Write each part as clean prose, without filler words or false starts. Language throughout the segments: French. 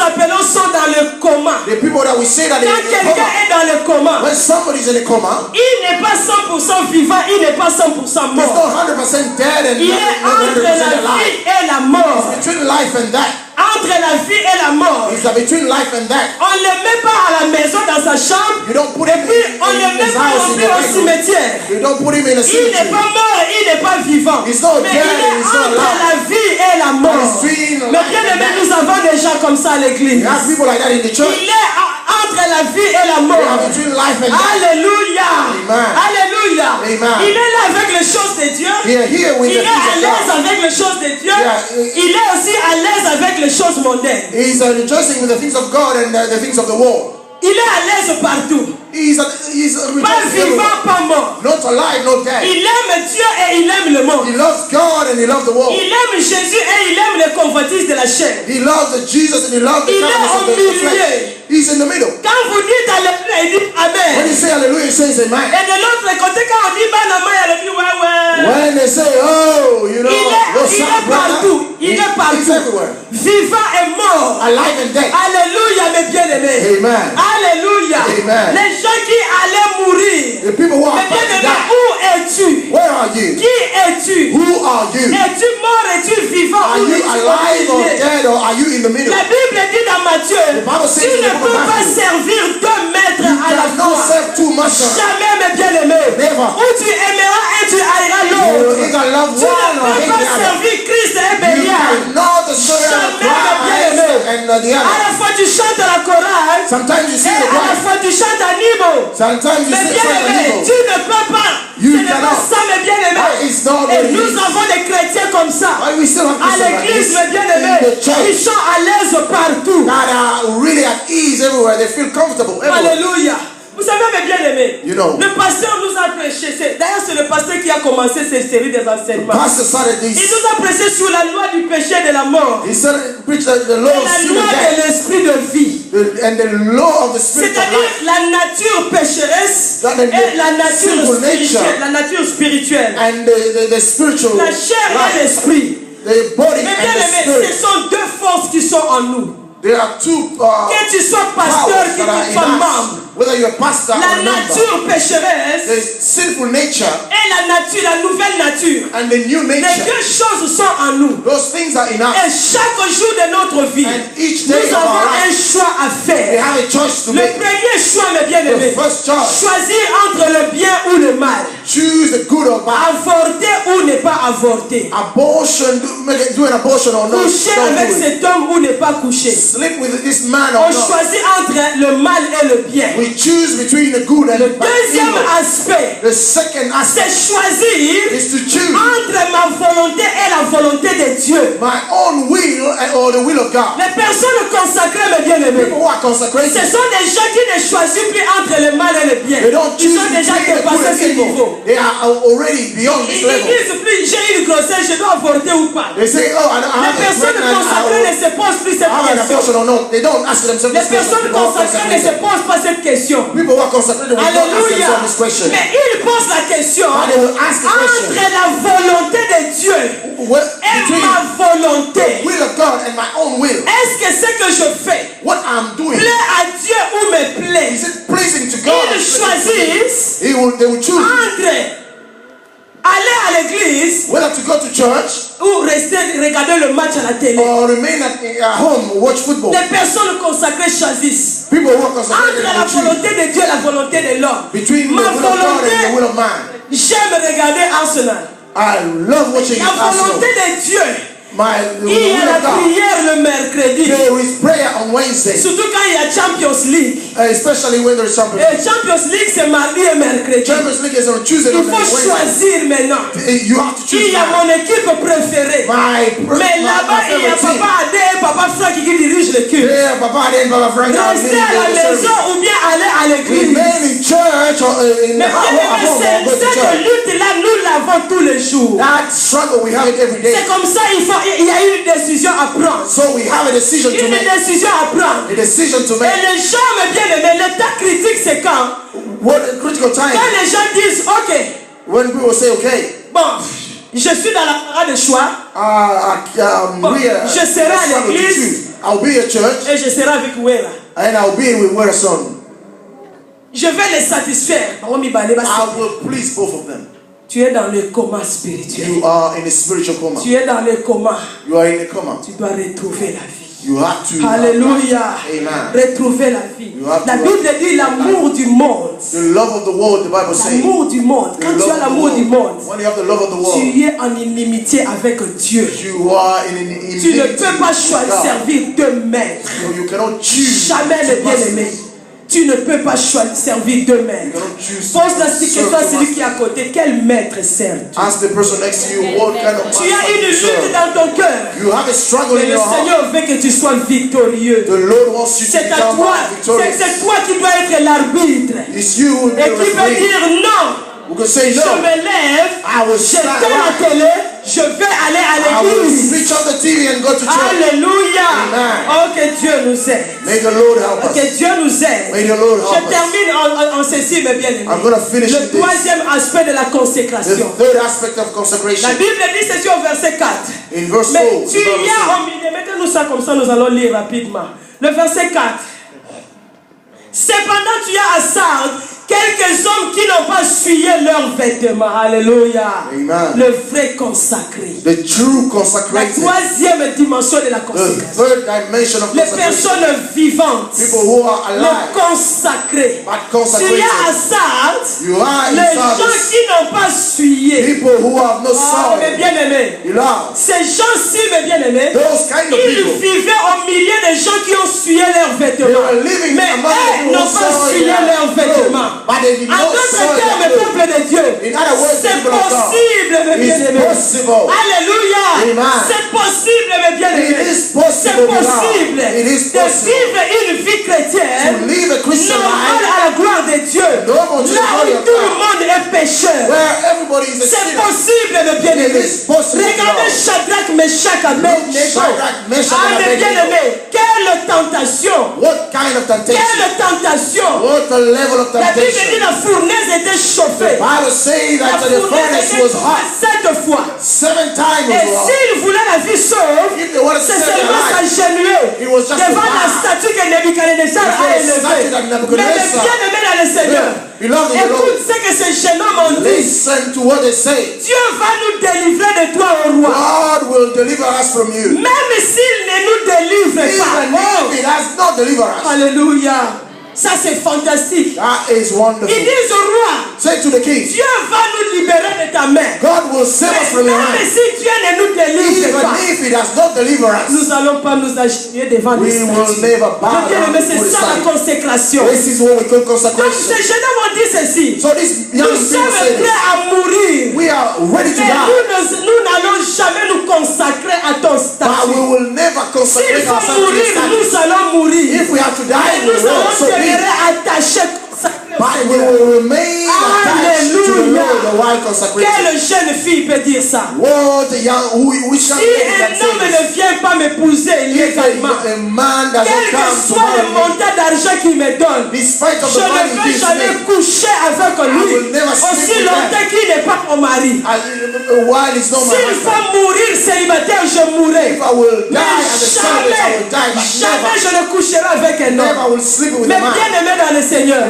appelons sont dans le coma. The people that we say that Quand quelqu'un est dans le coma, when somebody is in a coma, il n'est pas 100% vivant, il n'est pas 100% he's mort. not 100% dead and Il est entre 100% la alive. vie et la mort. Between life and death. Entre la vie et la mort. It's between life and death. On ne le met pas à la maison dans sa chambre. You don't put Et him puis on ne in le met his pas house non in plus au the bedroom. cimetière. You don't put him in a Il n'est cemetery. pas mort, il n'est pas vivant. He's not Mais dead, il est he's not entre alive. la vie et la mort. Between Mais life bien and aimé, death. nous avons des gens comme ça à l'église. We have people like that in the church. Il est entre la vie et la They mort. are between life and death. Alléluia. Amen. Alléluia. Amen. Il est là avec les choses de Dieu. He are here with Il the est à things l'aise of God. avec les choses de Dieu. Yeah. Il est aussi à l'aise avec les choses mondaines. He's rejoicing with the things of God and the things of the world. Il est à l'aise partout. He's Pas rejoicing vivant, everywhere. pas mort. Not alive, not dead. Il aime Dieu et il aime le monde. He loves God and he loves the world. Il aime Jésus et il aime les convoitises de la chair. He loves Jesus and he loves the Il est kindness au of the milieu. flesh. He's in the middle. Quand vous dites Alléluia, il dit Amen. When you say hallelujah, he says amen. Et de l'autre côté, quand on dit Banama, il dit ouais, ouais. When they say, oh, you know, Il est partout. Il est he's partout. everywhere. Vivant et mort. Alive and dead. Alléluia, mes bien-aimés. Amen. Alléluia. Amen. Les gens qui allaient mourir. The people who are Mes about to bien-aimés, die, où es-tu? where are you? Qui es-tu? Who are you? Es-tu mort? Es-tu vivant? Are Ou you es-tu alive or oublié? dead or are you in the middle? La Bible dit dans Matthieu, Bible says tu in the ne book peux of pas Matthew, servir deux maîtres à la cannot fois. serve two masters. Jamais, mes bien-aimés. Never. Ou tu aimeras et tu haïras You l'autre. either love Tu one ne or peux hate pas the other. servir Christ et You Bélial. cannot serve Jamais, Christ bien-aimé. and the À other. la fois tu chantes à la chorale Sometimes you et sing the à la choir. fois tu chantes à Nimo. Sometimes you Mais sing bien-aimé, the tu ne peux pas. You Ce n'est pas cannot. ça, mes bien-aimés. That is not what Et it nous is. avons des chrétiens comme ça. Why we still have À Christians like l'église, this mes in bien-aimés, the church ils sont à l'aise partout. that are really at ease everywhere. They feel comfortable everywhere. Alléluia. Vous savez, mes bien-aimés, You know. le pasteur nous a prêché. D'ailleurs, c'est le pasteur qui a commencé cette série des enseignements. Pastor started Il this. nous a prêché sur la loi du péché et de la mort. He started preach the law Et of la sin loi and de death l'esprit de vie. and the law of the spirit of C'est-à-dire life. la nature pécheresse That the et la nature sinful spirituelle. nature La nature spirituelle. And the spiritual La chair et life. l'esprit. The body Mais and bien the aimé, ce spirit. sont deux forces qui sont en nous. There are two Que tu sois pasteur, powers que that are tu in sois us. membre. Whether you're a pastor or La a member. nature pécheresse The sinful nature et la nature, la nouvelle nature. and the new Les nature. deux choses sont en nous. Those things are in Et us. chaque jour de notre vie, And each nous day of avons our un life, choix à we faire. have a choice to Le make. premier choix, mes bien-aimés, The first choice. choisir entre le bien ou le mal. Choose the good or bad. Avorter ou ne pas avorter. Abortion, do an abortion or not. Coucher Don't avec do it. cet homme ou ne pas coucher. Sleep with this man On or not. choisit entre le mal et le bien. We choose between the good and Le the deuxième evil. aspect, The second c'est aspect choisir is to choose entre ma volonté et la volonté de Dieu. my own will or the will of God. Les personnes consacrées, mes bien-aimés, People who are consecrated, ce sont des gens qui ne choisissent plus entre le mal et le bien. they don't Ils choose ont déjà between the good dépassé and ce niveau. evil. They are already beyond this Ils level. disent plus, j'ai une grossesse, je dois avorter ou pas. They say, oh, I Les have a personnes pregnant, consacrées ne se posent plus cette I have an question. abortion or no. They don't ask themselves Les this question. personnes People who are consacrées ne se consecrated. posent pas cette question. People who are consecrated will not ask Alléluia. themselves this question. Mais ils posent la question But they will ask the question. entre la volonté de Dieu et Between ma volonté. the will of God and my own will. Est-ce que ce que je fais What I'm doing, plaît à Dieu ou me plaît? is it pleasing to God? Ils choisissent They will choose entre aller à l'église whether to go to church ou rester regarder le match à la télé. or remain at home, watch football. Des personnes consacrées choisissent People who are consecrated entre la will choose volonté de Dieu et la volonté de l'homme. between the Ma will of God and the volonté, will of man. j'aime regarder Arsenal. I love watching La volonté Arsenal. de Dieu, The il y will a la of God. prière le mercredi. There is prayer on Wednesday, Surtout quand il y a Champions League. especially when there is Champions Et Champions League, c'est mardi et mercredi. Champions League is on Tuesday Il and faut Wednesday. choisir maintenant. You have to choose Il y a now. mon équipe préférée. Mais là-bas, il y a favorite team. Papa Adé et Papa Franck qui dirigent l'équipe. Yeah, Papa and Papa Frank are Rester leading à la the maison service. ou bien aller à l'église. Remain in church or in Mais at home or go cette to church. lutte-là, nous l'avons tous les jours. That struggle, we have it every day. C'est comme ça, il y a une décision à prendre. So we have a decision to Une make. décision à prendre. A decision to Et make. les gens, mais bien aimés, l'état critique, c'est quand? What a critical time. Quand les gens disent, ok, When people say, okay, bon, je suis dans la parade de choix. Bon, we are je serai à struggle to l'église. choose. I'll be at church et je serai avec Wera. and I'll be with Werason. Je vais les satisfaire. I will please both of them. Tu es dans le coma spirituel. You are in a spiritual coma. Tu es dans le coma. You are in a coma. Tu dois retrouver la vie. You have to. Alléluia. Amen. Retrouver la vie. La Bible dit l'amour du monde. The love of the world, the Bible says. L'amour du monde. Quand tu as l'amour du monde, when you have the love of the world, tu es en inimitié avec Dieu. You are in inimity. Tu ne peux pas servir deux maîtres. You cannot choose. Jamais le bien-aimé. Tu ne peux pas servir deux maîtres. Pose la question à celui qui est à côté. Quel maître sers-tu? Ask the person next to you what kind of tu as une lutte dans ton cœur. You have a struggle in your heart. Le Seigneur veut que tu sois victorieux. The Lord wants you to become victorious. C'est toi qui dois être l'arbitre. It's you who et qui veut dire non. Say no. Je me lève, j'éteins la télé, je vais aller à l'église. Switch off the TV and go to church. Alléluia. Oh, que Dieu nous aide. May the Lord help us. Que Dieu nous aide. May the Lord help je termine en ceci, mes bien-aimés. I'm going to finish le troisième aspect de la consécration. The third aspect of consecration. La Bible dit ceci au verset 4. In verse 4. Mais tu y as au milieu. Mettez-nous ça comme ça, nous allons lire rapidement. Le verset 4. Cependant, tu as à Sardes quelques hommes qui n'ont pas essuyé leurs vêtements. Alléluia. Amen. Le vrai consacré. The true consecrated. La troisième dimension de la consécration. The third dimension of les personnes vivantes. People who are alive. Le consacré. But consecrated. Tu as à Sardes les gens qui n'ont pas essuyé. People who have no sorrow. Mes bien-aimés. Ces gens-ci, mes bien-aimés, ils vivaient au milieu des gens qui ont essuyé leurs vêtements. Mais elles n'ont pas essuyé leurs vêtements. En d'autres termes, peuple de Dieu, c'est possible, mes bien-aimés. Alléluia. C'est possible, mes bien-aimés. C'est possible de vivre une vie chrétienne normale à la gloire de Dieu. Là où tout le monde est pécheur. C'est possible, mes bien-aimés. Regardez Shadrach, Meshach, Abednego. Ah, mes bien-aimés, quelle tentation. Quelle tentation. La Bible dit la fournaise était chauffée. La fournaise était chauffée 7 fois. 7 times. Et s'il voulait la vie sauve, c'est seulement s'agenouiller devant la statue que Nebuchadnezzar a élevée. Mais bien-aimé dans le Seigneur, écoute ce que ces jeunes hommes ont dit. Dieu va nous délivrer de toi, ô roi. God will deliver us from you. Même s'il ne nous délivre pas. Even if it has not delivered us. Alléluia. Ça c'est fantastique. That is wonderful. Ils disent au roi, say to the king, Dieu va nous libérer de ta main. God will save us from your hand. Mais si Dieu ne nous délivre pas, even if it has not delivered us, nous n'allons pas nous agenouiller devant les statues. We will never bow down. Mais c'est ça la consécration. This is what we call consecration. Donc ces jeunes hommes ont dit ceci. So this young nous sommes prêts à mourir. We are ready to die. Mais nous n'allons jamais nous consacrer à ton statut. But we will never consecrate ourselves to your statue. Nous allons mourir. If we have to die, we nous allons demeurer attachés. But we will remain attached to the Lord, the while consecrated. Quelle jeune fille peut dire ça? What a young, which young si un homme ne vient pas m'épouser illégalement, quel que soit le montant d'argent qu'il me donne, je ne peux jamais coucher avec lui aussi longtemps qu'il n'est pas mon mari. S'il faut mourir célibataire, je mourrai. Mais jamais je ne coucherai avec un homme. Mais bien aimé dans le Seigneur,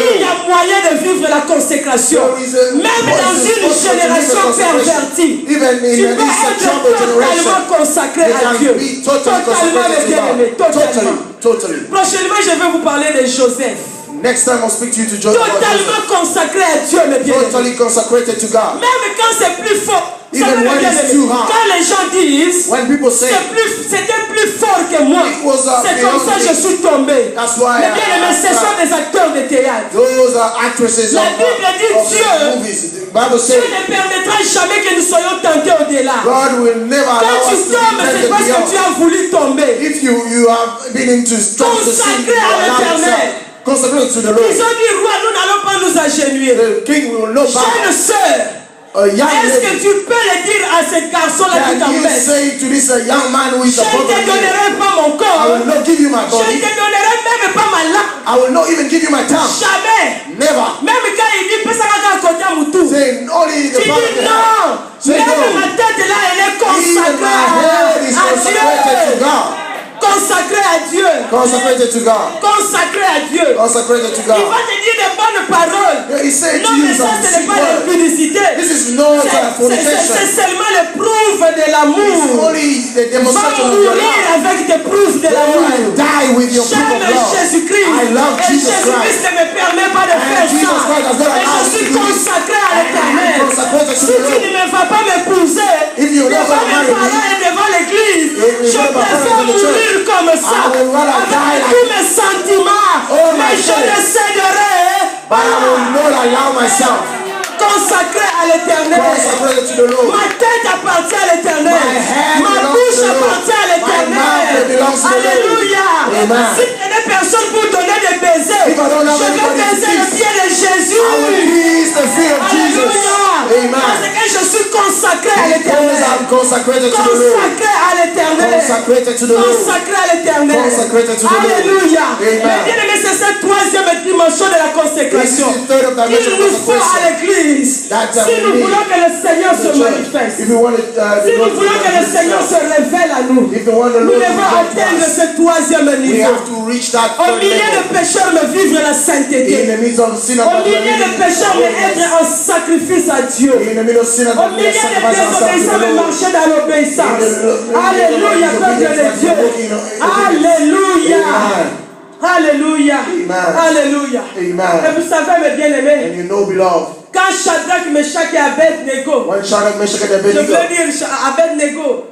il y a moyen de vivre la consécration. Même dans une génération pervertie, tu peux être totalement consacré à Dieu. Totalement bien-aimé. Totalement. Prochainement, je vais vous parler de Joseph. Next time I'll speak to you to Joseph. Totalement consacré à Dieu, mes bien-aimés. Totally consecrated to God. Même quand c'est plus fort. Even when it's too hard. Quand les gens disent, c'était plus fort que moi. C'est comme ça que je suis tombé. Mais bien aimé, ce sont des acteurs de théâtre. Those are actresses La Bible dit Dieu ne permettra jamais que nous soyons tentés au-delà. Quand tu tombes, c'est parce que tu as voulu tomber. If you have been into consacré à l'Éternel. Consecrated to the Lord. Ils ont dit, roi, nous n'allons pas nous agenouiller. Jeune sœur, est-ce que tu peux le dire à ce garçon-là qui t'embête? Je ne te donnerai pas mon corps. Je ne te donnerai même pas ma langue. Jamais. Même quand il dit, pesa à côté à Moutou. Tu dis non. Même ma tête là, elle est consacrée à Dieu. consacré à Dieu. Consecrated to God. Consacré à Dieu. Consecrated to God. Il va te dire de bonnes paroles. He said Non, to you mais ça, ce n'est pas some l'impudicité. This is not fornication. C'est seulement le preuve de l'amour. Only the Va demonstration of your mourir love. avec des preuves de l'amour. Die with your proof of J'aime love. Jésus-Christ. I love Et Jesus Jésus-Christ Christ. ne me permet pas de faire Jesus ça. Christ has got an Et je house suis to do it. consacré à l'Éternel. Consecrated to Si the tu Lord. ne vas pas m'épouser If you don't devant mes marry me, parents et devant l'église, you je don't marry préfère me in the church, mourir comme ça, I will rather die avec like tous mes sentiments. all my Mais je ne feelings. céderai But I will not allow myself. consacré à l'Éternel. Consecrated to the Lord. Ma tête appartient à l'Éternel. My hand Ma belongs bouche to the Lord. appartient à My mouth belongs to the Lord. Alléluia. Amen. Si tu n'es personne pour donner des baisers, If I don't have je vais anybody to baiser le kiss, pied de Jésus. I will kiss the feet of Jesus. Alléluia. Parce Amen. que je suis consacré à Because l'Éternel. I'm consecrated to the Lord. Consacré à l'Éternel. Consecrated to the Lord. Consacré à l'Éternel. Consecrated to the Lord. Alléluia. Amen. Mais bien aimé, c'est cette troisième dimension de la consécration. This is the third of dimension Il of nous faut à consecration. l'église. That Si nous we need voulons que le Seigneur se the church. manifeste. If you want it, Si nous voulons que le Seigneur se révèle à nous, if you want the nous Lord to devons reveal to atteindre us, ce troisième we niveau. have to reach that Au third milieu de level. pécheurs, me vivre la In sainteté. the midst of sin and Au milieu de pécheurs, me être un sacrifice à Dieu. in the middle of sin and Au milieu de désobéissants, me marcher dans l'obéissance. Alléluia, peuple de Dieu. Alléluia. Alléluia. Alléluia. Amen. Et vous savez, mes bien-aimés, And you know, beloved, quand Shadrach, Meshach et Abednego, when Shadrach, Meshach, and je Abednego, veux dire Abednego,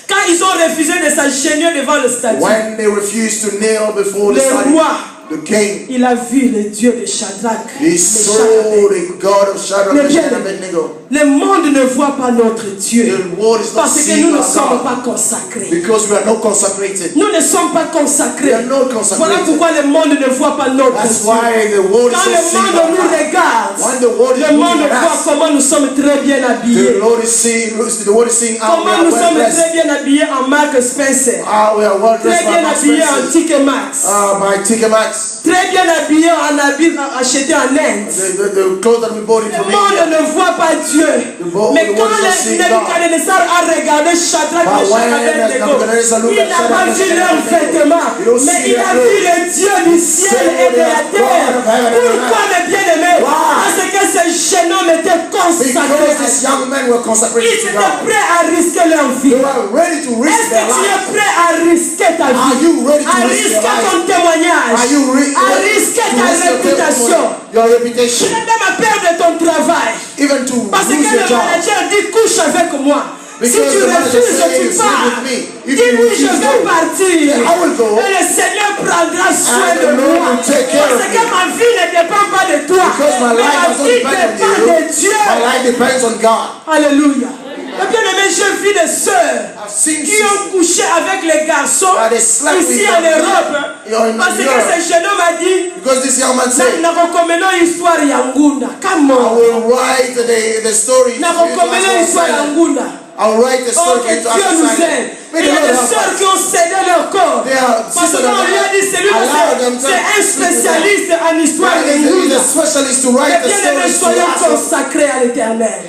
quand ils ont refusé de s'agenouiller devant le statut, when they refused to kneel before the le statue, roi, the king, il a vu le Dieu de Shadrach, he Meshach, saw the God of Shadrach, Le Meshach, bien- and Abednego. Le monde ne voit pas notre Dieu The world is not parce que seeing nous ne our sommes God pas consacrés. because we are not consecrated. Nous ne sommes pas We consacrés. are not Voilà consecrated. pourquoi le monde ne voit pas notre That's Dieu. why the world is Quand not le seeing monde our nous God. regarde, When the world is le monde looking at voit us, comment nous sommes très bien the habillés. Lord is seeing how we Comment are nous well sommes dressed. très bien habillés en Mark Spencer. How we are well Très dressed by bien Max habillés en Spencer. Ticket Max. By Ticket Max. Très bien habillés en habits achetés en Inde. The clothes that we bought it Le from monde India. ne voit pas Dieu. Mais quand Nebuchadnezzar a regardé Shadrach, Meshach et Abednego, il n'a pas vu leurs vêtements, mais il a vu le Dieu du ciel et de la terre. Pourquoi, mes bien-aimés? Parce que ces jeunes hommes étaient consacrés. Because these young men were consecrated Ils to étaient God. prêts à risquer leur vie. They were ready to risk Est-ce their que tu es life. prêt à risquer ta Are vie? you ready to À risk your risquer life? ton témoignage? Are you À risquer ta réputation? your Tu reputation? es même à perdre ton travail. Even to Parce que lose your le job. manager dit couche avec moi. Si Because tu the manager refuses, says, tu "Sleep pars. with me." If you Dis-lui, je refuse, vais go. partir. Then I will go. Et le Seigneur prendra soin And de the Lord moi. will take care Parce of que me. ma vie ne dépend pas de toi. Because my Mais life ma does not vie depend dépend on de you. Dieu. My life depends on God. Alléluia. Et bien aimé, j'ai vu des sœurs I've seen qui ont couché avec les garçons they slept ici with en them. Europe. In Parce que Europe. ce jeune homme a dit, Because this young man said, nakokomela histoire ya ngunda. Come I on. will write the story. Nakokomela histoire ya ngunda. I will write the Oh, story que to Dieu nous Asasine. aide. May Il y the a Lord des help sœurs us. qui ont cédé leur corps. They are Parce sisters qu'on that lui a dit, allow them to c'est un sleep with them. spécialiste en histoire de He's ngunda. a specialist to Mais write the bien aimés, stories to soyons us. consacrés à l'Éternel.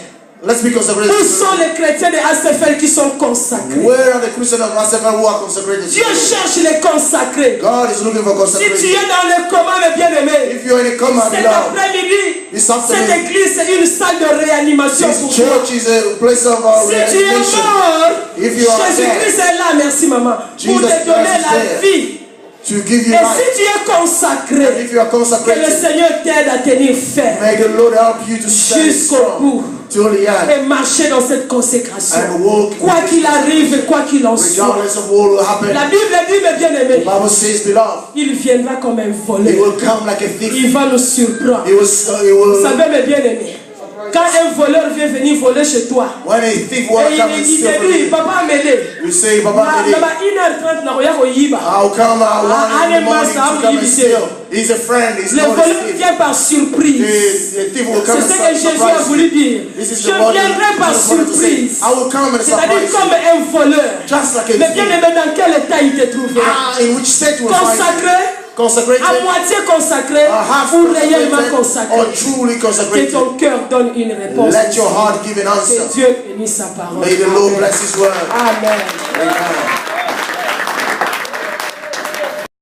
Let's be consecrated. Où sont les chrétiens de ACFL qui sont consacrés? Where are the Christians of Asafel who are consecrated? Dieu cherche les consacrés. God is looking for Si tu consecration. es dans le coma, mes bien-aimés, If you're in a coma, cet beloved, après-midi, this cette afternoon, église c'est une salle de réanimation pour this toi. church is a place of Si tu es reanimation. mort, If you are Jésus-Christ est là, merci maman, pour Jesus te donner Christ is la there. vie. To give you Et life. si tu es consacré, And if you are que le consecrated, Seigneur t'aide à tenir ferme may the Lord help you to stand jusqu'au strong bout till the end et marcher dans cette consécration. and walk. Quoi qu'il arrive et quoi qu'il en soit. Regardless of what will happen, La Bible dit, mes bien-aimés, the Bible says, beloved, il viendra comme un he voleur. will come like a thief. Il va nous surprendre. He Vous will savez, mes bien-aimés, quand un voleur vient venir voler chez toi, when a thief et will come and il steal te from dit, you, papa m'aider. you say, Papa, Là-bas, 1h30, I'll come at 1 in the morning to come and steal. He's a friend, he's le not a voleur thief. vient par surprise. The thief will come C'est and ce que Jésus a surprise voulu you. dire. This is Je the word viendrai par Jesus wanted to say. surprise. I will come and C'est-à-dire surprise comme you. un voleur. Just like a Mais bien thief. aimé, dans quel état il te trouvera? In which state will find you? Consacré, Consecrated, à moitié consacré, half ou réellement consecrated, consacré. or truly Que consecrated. ton cœur donne une réponse. Let your heart give an answer. Que Dieu bénisse sa parole. May the Lord Amen. bless His word. Amen. Amen.